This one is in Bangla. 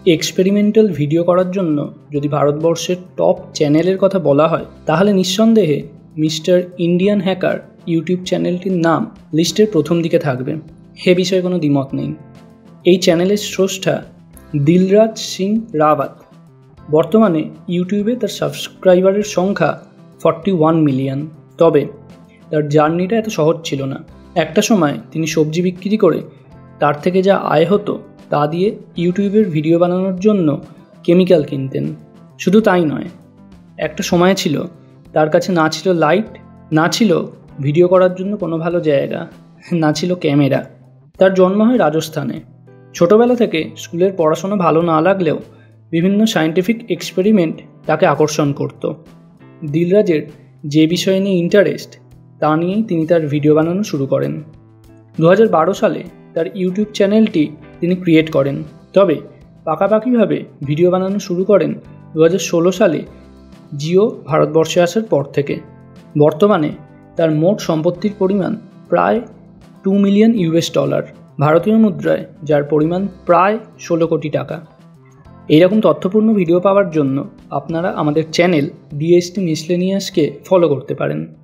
এক্সপেরিমেন্টাল ভিডিও করার জন্য যদি ভারতবর্ষের টপ চ্যানেলের কথা বলা হয় তাহলে নিঃসন্দেহে মিস্টার ইন্ডিয়ান হ্যাকার ইউটিউব চ্যানেলটির নাম লিস্টের প্রথম দিকে থাকবে। হে বিষয়ে কোনো দ্বিমত নেই। এই চ্যানেলের স্রষ্টা দিলরাজ সিং রাওয়াত। বর্তমানে ইউটিউবে তার সাবস্ক্রাইবারের সংখ্যা 41 মিলিয়ন। তবে তার জার্নিটা এত সহজ ছিল না। একটা সময় তিনি সবজি বিক্রি করে তার থেকে যা আয় হতো তা দিয়ে ইউটিউবের ভিডিও বানানোর জন্য কেমিক্যাল কিনতেন। শুধু তাই নয়, একটা সময় ছিল তার কাছে না ছিল লাইট, না ছিল ভিডিও করার জন্য কোনো ভালো জায়গা, না ছিল ক্যামেরা। তার জন্ম হয় রাজস্থানে। ছোটোবেলা থেকে স্কুলের পড়াশোনা ভালো না লাগলেও বিভিন্ন সায়েন্টিফিক এক্সপেরিমেন্ট তাকে আকর্ষণ করত। দিলরাজের যে বিষয় নিয়ে ইন্টারেস্ট তা নিয়েই তিনি তার ভিডিও বানানো শুরু করেন। 2012 সালে তার ইউটিউব চ্যানেলটি তিনি ক্রিয়েট করেন। তবে পাকাপাকিভাবে ভিডিও বানানো শুরু করেন 2016 সালে জিও ভারতবর্ষে আসার পর থেকে। বর্তমানে তার মোট সম্পত্তির পরিমাণ প্রায় $2 মিলিয়ন, ভারতীয় মুদ্রায়, যার পরিমাণ প্রায় 16 কোটি টাকা। এইরকম তথ্যপূর্ণ ভিডিও পাওয়ার জন্য আপনারা আমাদের চ্যানেল ডিএসটি মিসলেনিয়াসকে ফলো করতে পারেন।